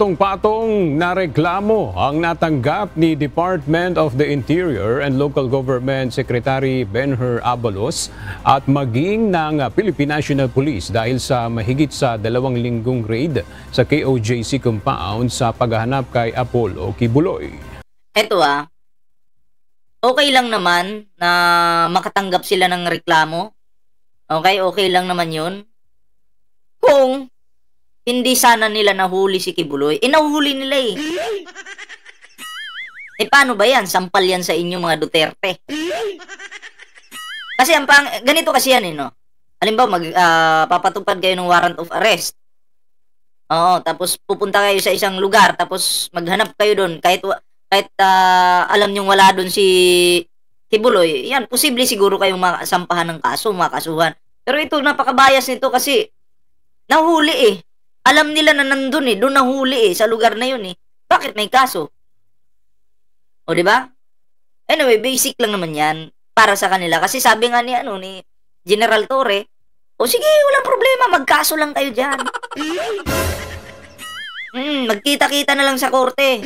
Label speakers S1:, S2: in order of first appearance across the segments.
S1: Patong-patong na reklamo ang natanggap ni Department of the Interior and Local Government Secretary Benher Abalos at maging ng Philippine National Police dahil sa mahigit sa 2 linggong raid sa KOJC compound sa paghahanap kay Apollo Kibuloy.
S2: Eto okay lang naman na makatanggap sila ng reklamo. Okay lang naman yun. Kung hindi sana nila nahuli si Kibuloy. Nahuli nila eh. Paano ba yan? Sampal yan sa inyo mga Duterte. Kasi ganito kasi yan no? Halimbawa, papatupad kayo ng warrant of arrest. Tapos pupunta kayo sa isang lugar, tapos maghanap kayo doon. Kahit alam nyong wala doon si Kibuloy, yan, posible siguro kayong makasampahan ng kaso, makasuhan. Pero ito, napakabayas nito kasi nahuli eh. Alam nila na nandun doon nahuli sa lugar na yun eh. Bakit may kaso? O, di ba? Anyway, basic lang naman yan para sa kanila. Kasi sabi nga ni General Torre, sige, walang problema, magkaso lang kayo dyan. Magkita-kita na lang sa korte.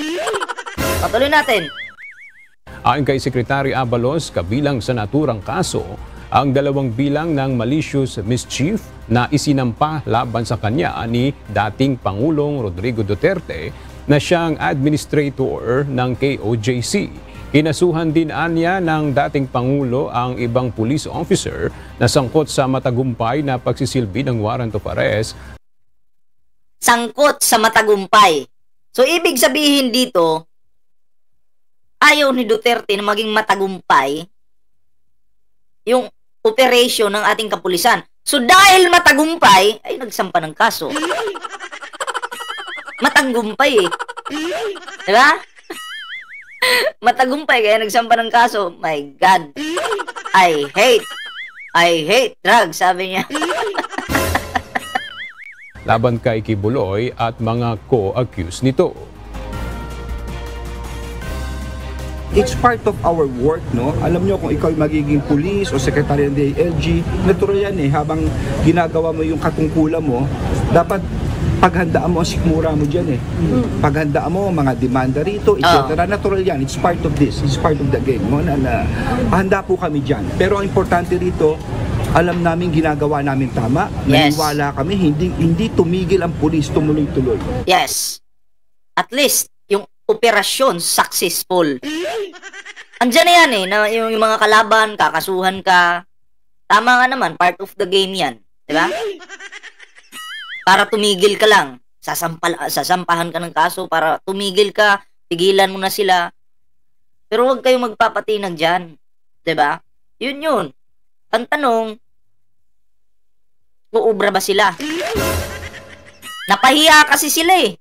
S2: Patuloy natin.
S1: Ayon kay Secretary Abalos, kabilang sa naturang kaso, ang 2 bilang ng malicious mischief na isinampa laban sa kanya ni dating Pangulong Rodrigo Duterte na siyang administrator ng KOJC. Kinasuhan din anya ng dating Pangulo ang ibang police officer na sangkot sa matagumpay na pagsisilbi ng warrant of arrest.
S2: Sangkot sa matagumpay. So, ibig sabihin dito, ayaw ni Duterte na maging matagumpay yung operation ng ating kapulisan. So, dahil matagumpay, ay nagsampa ng kaso. Matanggumpay eh. Diba? Matagumpay kaya nagsampa ng kaso. My God. I hate drugs, sabi niya.
S1: Laban kay Kibuloy at mga co-accused nito.
S3: It's part of our work, no? Alam nyo, kung ikaw magiging police o secretary ng DILG, natural yan eh. Habang ginagawa mo yung katungkulan mo, dapat paghandaan mo ang sikmura mo dyan eh. Paghandaan mo mga demanda rito, etc. Natural yan. It's part of this. It's part of the game. No? Handa po kami dyan. Pero ang importante rito, alam namin ginagawa namin tama.
S2: Yes.
S3: Naniwala kami, hindi tumigil ang pulis, tumuloy-tuloy.
S2: Yes. At least, yung operasyon successful. Andiyan na yan eh, na yung mga kalaban, kakasuhan ka. Tama nga naman, part of the game yan. Diba? Para tumigil ka lang. Sasampahan ka ng kaso para tumigil ka, tigilan mo na sila. Pero huwag kayong magpapatinag dyan. Diba? Yun. Ang tanong, uubra ba sila? Napahiya kasi sila eh.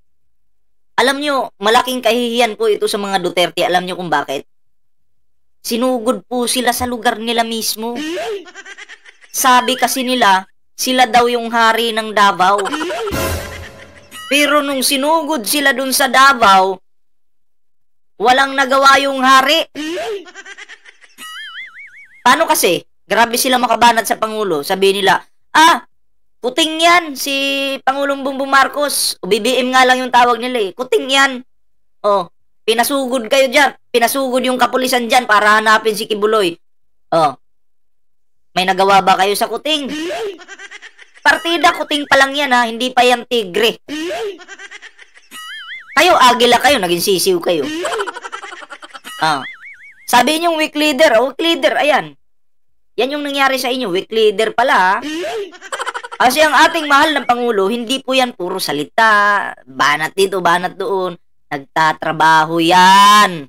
S2: Alam nyo, malaking kahihiyan po ito sa mga Duterte. Alam nyo kung bakit? Sinugod po sila sa lugar nila mismo. Sabi kasi nila, sila daw yung hari ng Davao. Pero nung sinugod sila dun sa Davao, walang nagawa yung hari. Paano kasi? Grabe sila makabanat sa Pangulo. Sabi nila, kuting yan, si Pangulong Bongbong Marcos. O BBM nga lang yung tawag nila eh. Kuting yan. Pinasugod kayo dyan. Pinasugod yung kapulisan dyan para hanapin si Kibuloy. May nagawa ba kayo sa kuting? Partida, kuting pa lang yan ha. Hindi pa yan tigre. Kayo, agila kayo. Naging sisiw kayo. Sabi niyo weak leader. Weak leader, ayan. Yan yung nangyari sa inyo. Weak leader pala ha. Kasi ang ating mahal ng Pangulo, hindi po yan puro salita, banat dito, banat doon. Nagtatrabaho yan.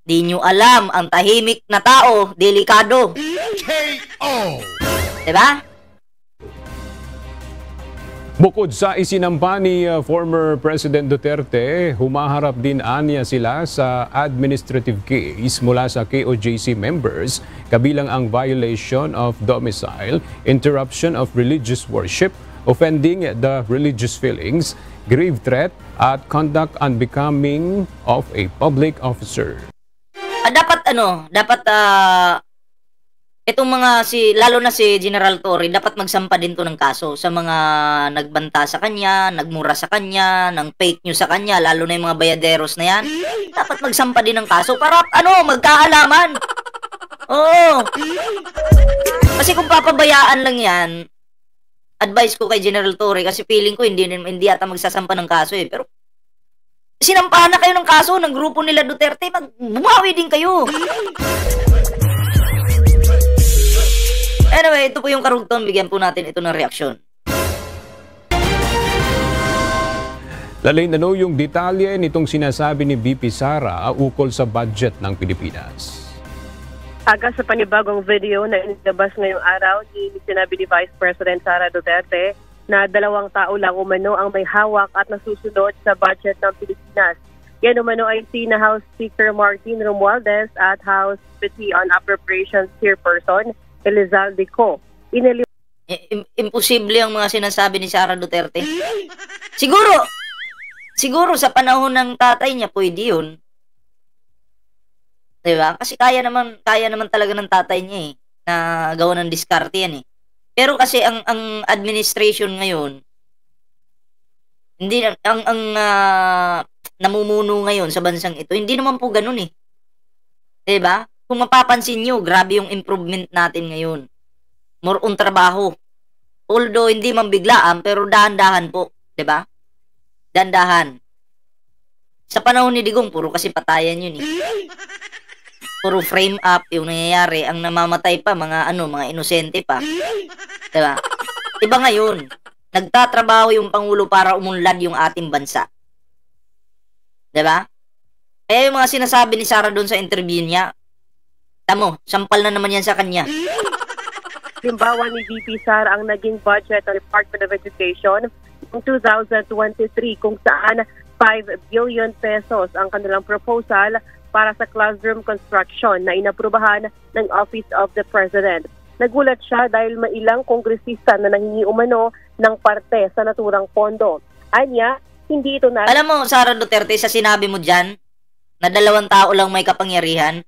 S2: Di nyo alam, ang tahimik na tao, delikado. K.O. Diba?
S1: Bukod sa isinampa ni former President Duterte, humaharap din anya sila sa administrative case mula sa KOJC members, kabilang ang violation of domicile, interruption of religious worship, offending the religious feelings, grave threat, at conduct unbecoming of a public officer.
S2: Dapat Itong lalo na si General Torre, dapat magsampa din to ng kaso sa mga nagbanta sa kanya, nagmura sa kanya, ng fake news sa kanya, lalo na yung mga bayaderos na yan. Dapat magsampa din ng kaso para, magkaalaman. Oo. Kasi kung papabayaan lang yan, advice ko kay General Torre, kasi feeling ko hindi ata magsasampa ng kaso eh. Pero, sinampahan na kayo ng kaso ng grupo nila Duterte, bumawi din kayo. Anyway, ito po yung karugtong. Bigyan po natin ito ng reaksyon.
S1: Lalay na yung detalye nitong sinasabi ni VP Sara ukol sa budget ng Pilipinas.
S4: Aga sa panibagong video na inilabas ngayong araw, sinabi ni Vice President Sara Duterte na 2 tao lang umano ang may hawak at nasusunod sa budget ng Pilipinas. Yan umano ay sina House Speaker Martin Romualdez at House Committee on Appropriations Chairperson Elizalde Co.
S2: Imposible ang mga sinasabi ni Sara Duterte. Siguro sa panahon ng tatay niya pwede yun. Diba? Kasi kaya naman talaga ng tatay niya eh, na gawa ng diskarte yan eh. Pero kasi ang administration ngayon, hindi ang namumuno ngayon sa bansang ito, hindi naman po ganun eh. Diba? Kung mapapansin nyo, grabe yung improvement natin ngayon. More on trabaho. Although hindi man biglaan, pero dahan-dahan po. Diba? Dahan-dahan. Sa panahon ni Digong, puro kasi patayan yun eh. Puro frame up yung nangyayari. Ang namamatay pa, mga inosente pa. Diba? Iba ngayon. Nagtatrabaho yung Pangulo para umunlad yung ating bansa. Diba? Kaya yung mga sinasabi ni Sara doon sa interview niya, tamo, sampal na naman yan sa kanya.
S4: Halimbawa ni VP Sara ang naging budget ng Department of Education noong 2023 kung saan 5 billion pesos ang kanilang proposal para sa classroom construction na inaprubahan ng Office of the President. Nagulat siya dahil mailang kongresista na nanghingi umano ng parte sa naturang pondo. Anya, hindi ito na...
S2: Alam mo, Sara Duterte, sa sinabi mo dyan, na 2 tao lang may kapangyarihan,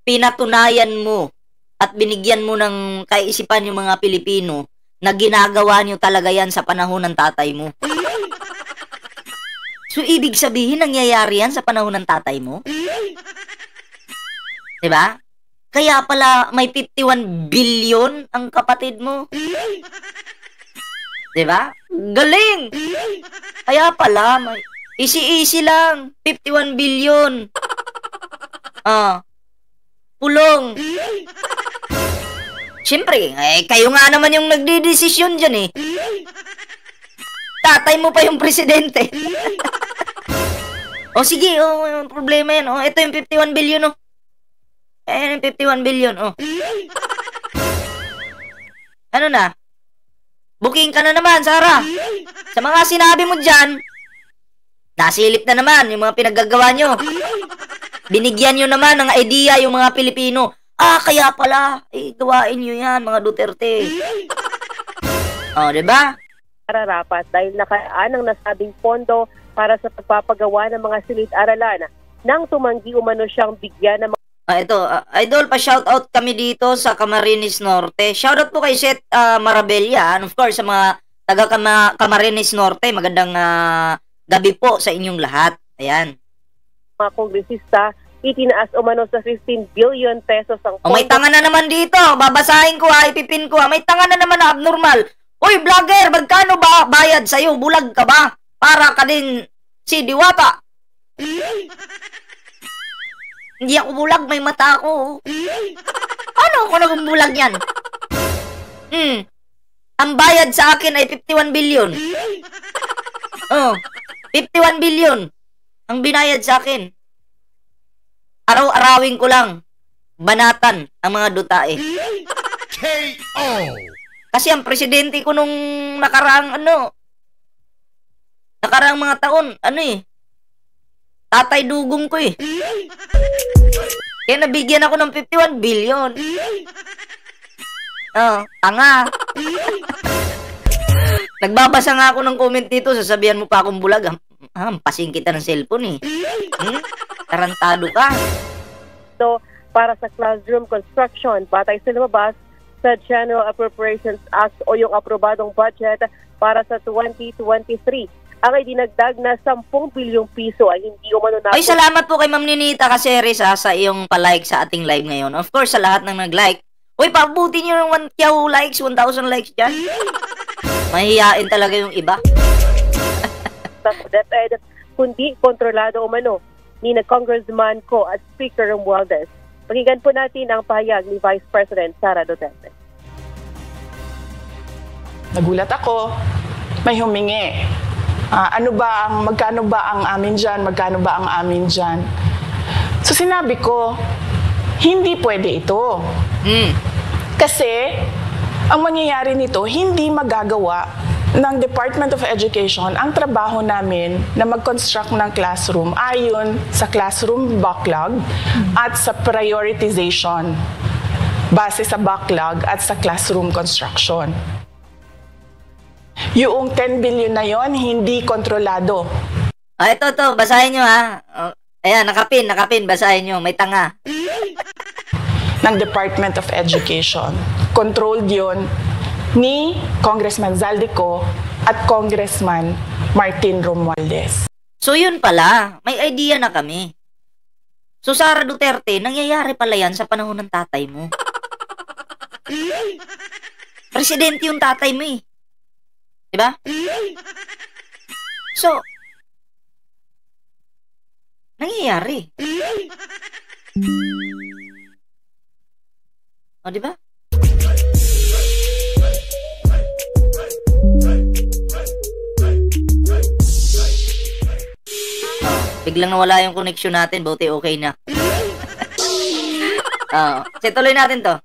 S2: pinatunayan mo at binigyan mo ng kaisipan yung mga Pilipino na ginagawa nyo talaga yan sa panahon ng tatay mo. So, ibig sabihin, nangyayari yan sa panahon ng tatay mo? Diba? Kaya pala may 51 billion ang kapatid mo. Diba? Galing! Kaya pala, may easy lang. 51 billion. Pulong. Siyempre, kayo nga naman yung nagdidesisyon dyan eh. Tatay mo pa yung presidente. Sige, problema yan. Ito yung 51 billion, Ayan yung 51 billion, Ano na? Booking ka na naman, Sara. Sa mga sinabi mo dyan, nasilip na naman yung mga pinaggagawa nyo. Binigyan nyo naman ng idea yung mga Pilipino. Kaya pala, gawain nyo yan, mga Duterte. Diba?
S4: Rapat dahil nakaan ang nasabing pondo para sa pagpapagawa ng mga silid-aralan nang tumanggi umano siyang bigyan ng mga...
S2: Ito, Idol, pa-shoutout kami dito sa Camarines Norte. Shoutout po kay Seth Marabella, and of course sa mga taga Camarines Norte. Magandang gabi po sa inyong lahat. Ayan.
S4: Mga kongresista, itinaas umano sa 15 billion pesos ang pondo.
S2: May tanga na naman dito. Babasahin ko ipipin ko May tanga na naman na abnormal. Uy, vlogger, magkano ba bayad sa'yo? Bulag ka ba? Para ka din si Diwata. Hindi ako bulag, may mata ako. Ano ako naging bulag yan? Ang bayad sa akin ay 51 billion. 51 billion. Ang binayad sa akin. Araw-arawin ko lang. Banatan ang mga dutae.
S5: KO!
S2: Kasi ang presidente ko nung nakaraang mga taon, Tatay Dugong ko eh. Kaya nabigyan ako ng 51 billion. Tanga. Nagbabasa nga ako ng comment dito, sasabihan mo pa akong bulag. Hampasin kita ng cellphone eh. Tarantado ka.
S4: So, para sa classroom construction batay sa lumabas sa General Appropriations Act o yung aprobadong budget para sa 2023. Ang ay dinagdag na 10 bilyong piso ay hindi umano na...
S2: Ay, salamat po kay Ma'am Ninita Caceres sa iyong palike sa ating live ngayon. Of course, sa lahat ng nag-like. Uy, pabuti nyo ng 1,000 likes, 1,000 likes dyan. Mahihain talaga yung iba.
S4: Sa DepEd, kundi kontrolado umano ni na Congressman Ko at Speaker Romualdez. Pakinggan po natin ang pahayag ni Vice President Sara Duterte.
S6: Nagulat ako, may humingi. Magkano ba ang amin dyan? Magkano ba ang amin dyan? So sinabi ko, hindi pwede ito. Kasi ang mangyayari nito, hindi magagawa ng Department of Education ang trabaho namin na mag-construct ng classroom ayon sa classroom backlog at sa prioritization base sa backlog at sa classroom construction. Yung 10 billion na yon hindi kontrolado.
S2: Ito, basahin nyo ha. Ayan, nakapin, basahin nyo, may tanga.
S6: Ng Department of Education. Controlled yun ni Congressman Zaldico at Congressman Martin Romualdez.
S2: So yun pala, may idea na kami. So Sara Duterte, nangyayari pala yan sa panahon ng tatay mo. Presidente yung tatay mo eh. Diba? So, nangyayari. O, diba? Biglang nawala yung connection natin, buti okay na. Tuloy natin to.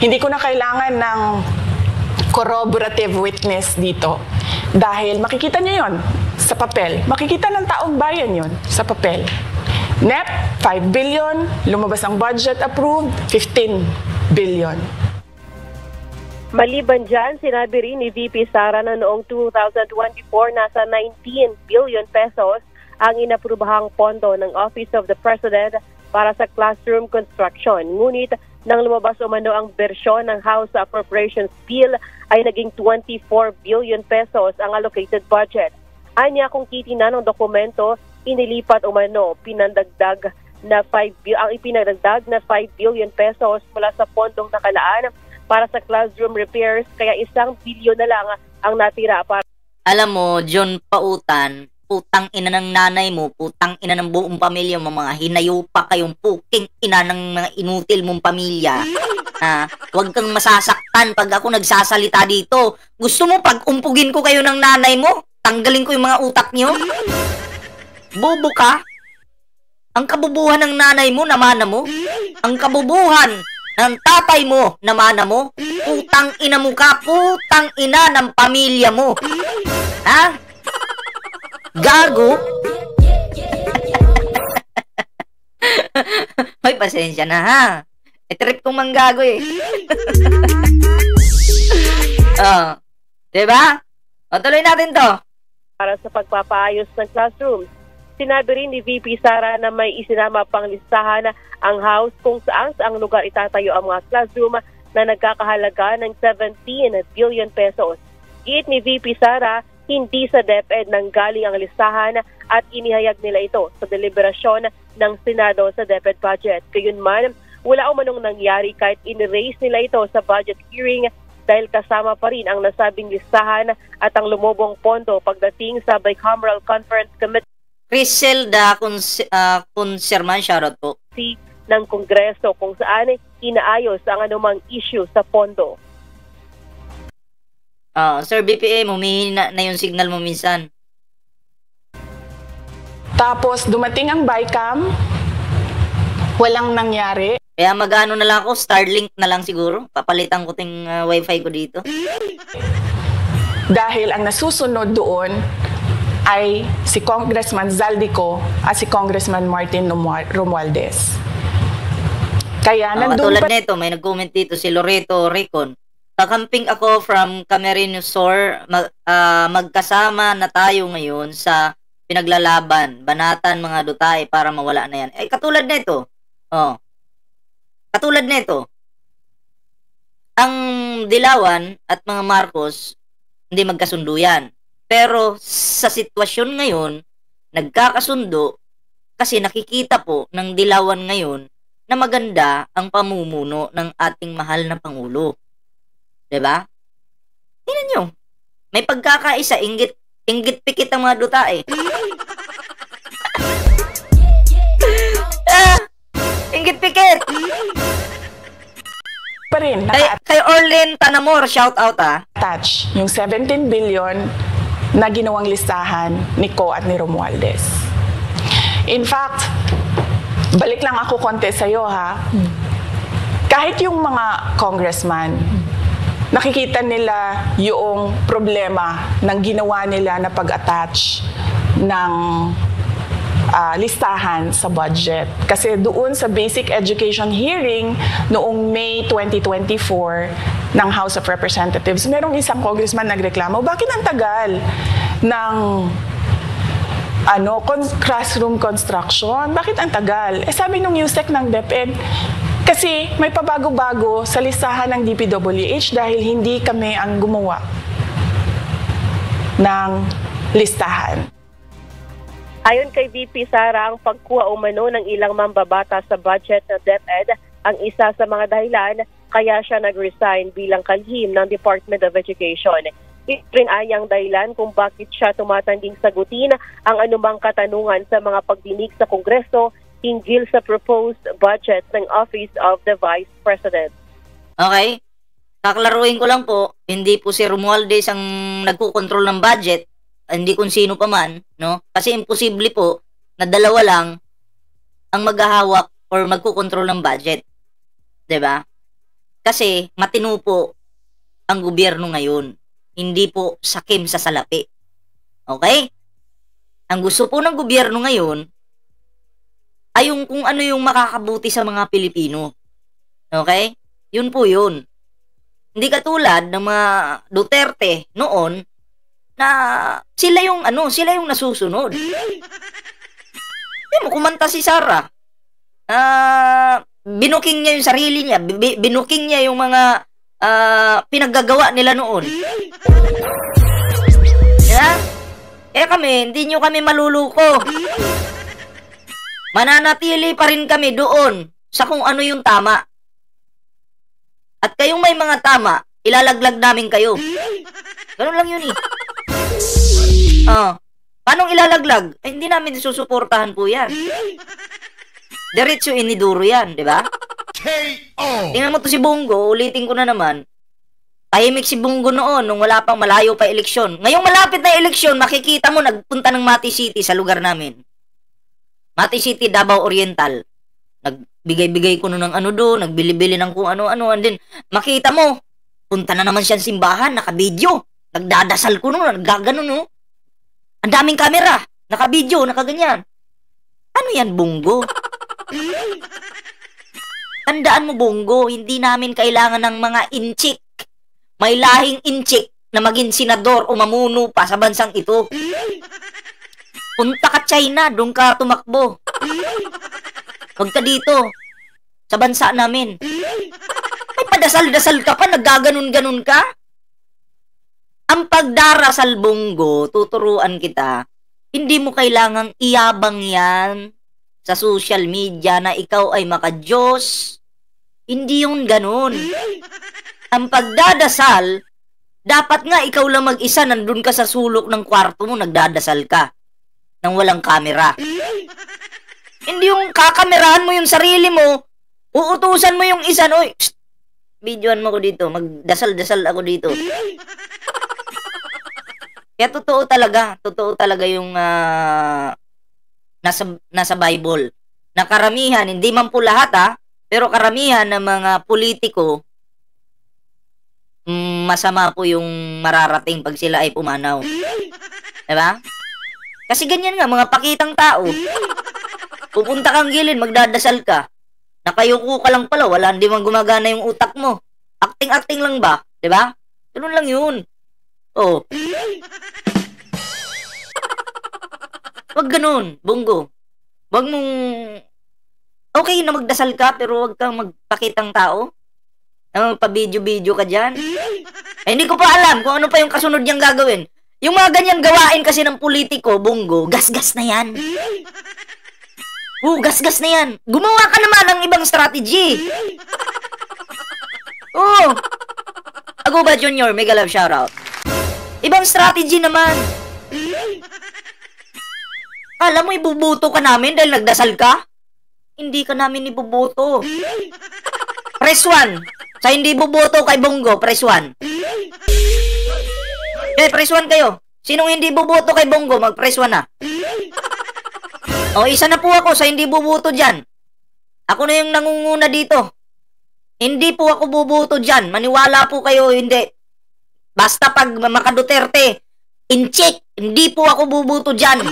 S6: Hindi ko na kailangan ng corroborative witness dito. Dahil makikita niyo yon sa papel. Makikita ng taong bayan yon sa papel. NEP, 5 billion. Lumabas ang budget approved, 15 billion.
S4: Maliban dyan, sinabi rin ni VP Sara na noong 2024 nasa 19 billion pesos ang inaprubahang pondo ng Office of the President para sa classroom construction. Ngunit nang lumabas umano ang bersyon ng House Appropriations Bill ay naging 24 billion pesos ang allocated budget. Anya kung titingnan ng dokumento, inilipat umano pinandagdag na 5 billion pesos mula sa pondong nakalaan para sa classroom repairs, kaya 1 billion na lang ang natira para.
S2: Alam mo, John Pautan, putang ina ng nanay mo, putang ina ng buong pamilya mo, mga hinayo pa kayong puking ina ng mga inutil mong pamilya. Huwag kang masasaktan pag ako nagsasalita dito. Gusto mo pag umpugin ko kayo ng nanay mo? Tanggalin ko yung mga utak niyo? Bobo ka? Ang kabubuhan ng nanay mo, namana mo? Ang kabubuhan ng tatay mo, namana mo? Putang ina mo ka, putang ina ng pamilya mo. Ha? Gago? Hoy, pasensya na ha. Trip kong manggago eh. Diba? Tuloy natin to.
S4: Para sa pagpapaayos ng classroom. Sinabi rin ni VP Sara na may isinama pang listahan ang house kung saan saang lugar itatayo ang mga classroom na nagkakahalaga ng 17 billion pesos. Giit ni VP Sara, hindi sa DepEd nanggaling ang listahan at inihayag nila ito sa deliberasyon ng Senado sa DepEd budget. Gayunman, wala umanong nangyari kahit in-erase nila ito sa budget hearing dahil kasama pa rin ang nasabing listahan at ang lumobong pondo pagdating sa Bicameral Conference Committee
S2: Criselda Conserman, shoutout po.
S4: ng Kongreso kung saan inaayos ang anumang issue sa pondo.
S2: Sir BPM, humihina na yung signal mo minsan.
S6: Tapos dumating ang BICAM, walang nangyari.
S2: Kaya magano na lang ako, Starlink na lang siguro. Papalitan ko ting wifi ko dito.
S6: Dahil ang nasusunod doon ay si Congressman Zaldico at si Congressman Martin Romualdez. Kaya nandun
S2: katulad nito, may nag-comment dito si Loreto Ricon. Kakamping ako from Camarines Sur, magkasama na tayo ngayon sa pinaglalaban, banatan mga dutay para mawala na yan. Katulad nito, Katulad nito, ang Dilawan at mga Marcos, hindi magkasundo yan. Pero sa sitwasyon ngayon, nagkakasundo kasi nakikita po ng Dilawan ngayon na maganda ang pamumuno ng ating mahal na Pangulo. 'Di ba? Tingnan nyo. May pagkakaisa, inggit pikit ang mga duta eh. Inggit pikit.
S6: Pa rin,
S2: Kay Orlin Tanamor, shout out
S6: attach yung 17 billion na ginawang listahan ni Ko at ni Romualdez. In fact, balik lang ako konti sa'yo ha. Kahit yung mga congressman, nakikita nila yung problema ng ginawa nila na pag-attach ng listahan sa budget. Kasi doon sa basic education hearing noong May 2024 ng House of Representatives, merong isang congressman nagreklamo, bakit ang tagal ng classroom construction? Bakit ang tagal? Sabi nung USEC ng DepEd, kasi may pabago-bago sa listahan ng DPWH dahil hindi kami ang gumawa ng listahan.
S4: Ayon kay VP Sara, ang pagkuha umano ng ilang mambabata sa budget ng DepEd ang isa sa mga dahilan kaya siya nag-resign bilang kalihim ng Department of Education. Ito rin ay ang dahilan kung bakit siya tumatanging sagutin ang anumang katanungan sa mga pagdinig sa Kongreso hinggil sa proposed budget ng Office of the Vice President.
S2: Okay? Kaklaruhin ko lang po, hindi po si Romualdez ang nagkukontrol ng budget, hindi kung sino pa man, no? Kasi imposible po na dalawa lang ang maghahawak or magkukontrol ng budget. 'Di ba? Kasi matino po ang gobyerno ngayon, hindi po sakim sa salapi. Okay? Ang gusto po ng gobyerno ngayon ay yung kung ano yung makakabuti sa mga Pilipino. Okay? Yun po yun. Hindi katulad ng mga Duterte noon na sila yung nasusunod. Hindi mo kumanta si Sara. Binuking niya yung sarili niya, binuking niya yung mga pinaggagawa nila noon. Yeah? Kami, hindi nyo kami maluluko. Mananatili pa rin kami doon sa kung ano yung tama. At kayong may mga tama, ilalaglag namin kayo. Ganun lang yun eh. Paano ilalaglag? Hindi namin susuportahan po yan. Diretso iniduro yan, di ba? Tingnan mo to si Bongo, ulitin ko na naman. Tahimik si Bongo noon nung wala pang malayo pa eleksyon. Ngayong malapit na eleksyon, makikita mo nagpunta ng Mati City sa lugar namin. Mati City, Davao Oriental. Nagbigay-bigay ko ng ano doon, nagbili-bili ng kung ano-ano. And then, makita mo, punta na naman siya sa simbahan, naka-video. Nagdadasal ko noon, naggaganon no. Ang daming kamera, naka-video, nakaganyan. Ano yan, Bongo? Tandaan mo, Bongo, hindi namin kailangan ng mga inchik. May lahing inchik na maging senador o mamuno pa sa bansang ito. Punta ka China, doon ka tumakbo. Huwag ka dito, sa bansa namin. May padasal-dasal ka pa, naggaganon-ganon ka. Ang pagdarasal, Bongo, tuturuan kita, hindi mo kailangang iyabang yan sa social media na ikaw ay maka-Diyos. Hindi yun ganun. Ang pagdadasal, dapat nga ikaw lang mag-isa, nandun ka sa sulok ng kwarto mo, nagdadasal ka nang walang kamera. Hindi yung kakamerahan mo yung sarili mo, uutusan mo yung isa, oy, videoan mo ko dito, magdasal-dasal ako dito. Kaya totoo talaga yung nasa Bible. Na karamihan, hindi man po lahat pero karamihan ng mga politiko, masama po yung mararating pag sila ay pumanaw. Diba? Kasi ganyan nga, mga pakitang tao. Pupunta kang gilid, magdadasal ka. Nakayuko ka lang pala, wala, hindi man gumagana yung utak mo. Acting-acting lang ba? Diba? Ganun lang yun. Oh. Wag ganun, Bongo. Wag mong Okay na magdasal ka, pero huwag kang magpakitang tao. Magpa-video-video ka dyan. Hindi ko pa alam kung ano pa yung kasunod niyang gagawin. Yung mga ganyang gawain kasi ng politiko, Bongo, gas-gas na yan. Gas-gas na yan. Gumawa ka naman ng ibang strategy. Agoba Junior, mega love shoutout. Ibang strategy naman. Alam mo, ibubuto ka namin dahil nagdasal ka? Hindi ka namin ibubuto. Press 1. Sa hindi bubuto kay Bongo, press 1. Press 1 kayo. Sinong hindi bubuto kay Bongo, mag-press 1 na. Isa na po ako sa hindi bubuto dyan. Ako na yung nangunguna dito. Hindi po ako bubuto dyan. Maniwala po kayo, hindi. Basta pag maka Duterte, in-check, hindi po ako bubuto dyan.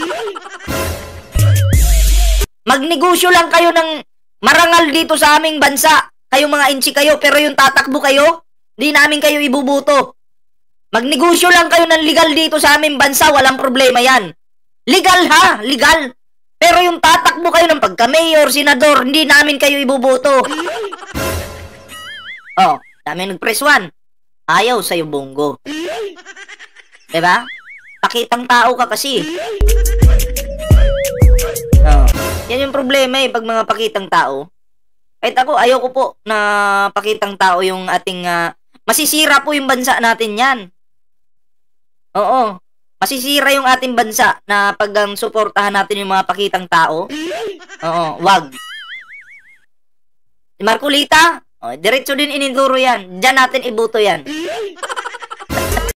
S2: Magnegosyo lang kayo ng marangal dito sa aming bansa. Kayo mga inchi kayo, pero yung tatakbo kayo, di namin kayo ibubuto. Magnegosyo lang kayo ng legal dito sa aming bansa, walang problema yan. Legal ha, legal. Pero yung tatakbo kayo ng pagka-mayor, senador, hindi namin kayo ibubuto. Dami nag-press 1. Ayaw sa'yo, Bongo. Diba? Pakitang tao ka kasi. Yan yung problema pag mga pakitang tao. Kahit ako, ayaw ko po na pakitang tao yung ating... masisira po yung bansa natin yan. Masisira yung ating bansa na pag suportahan natin yung mga pakitang tao. Wag. Si Marcolita, diretso din iniduro yan. Diyan natin ibuto yan.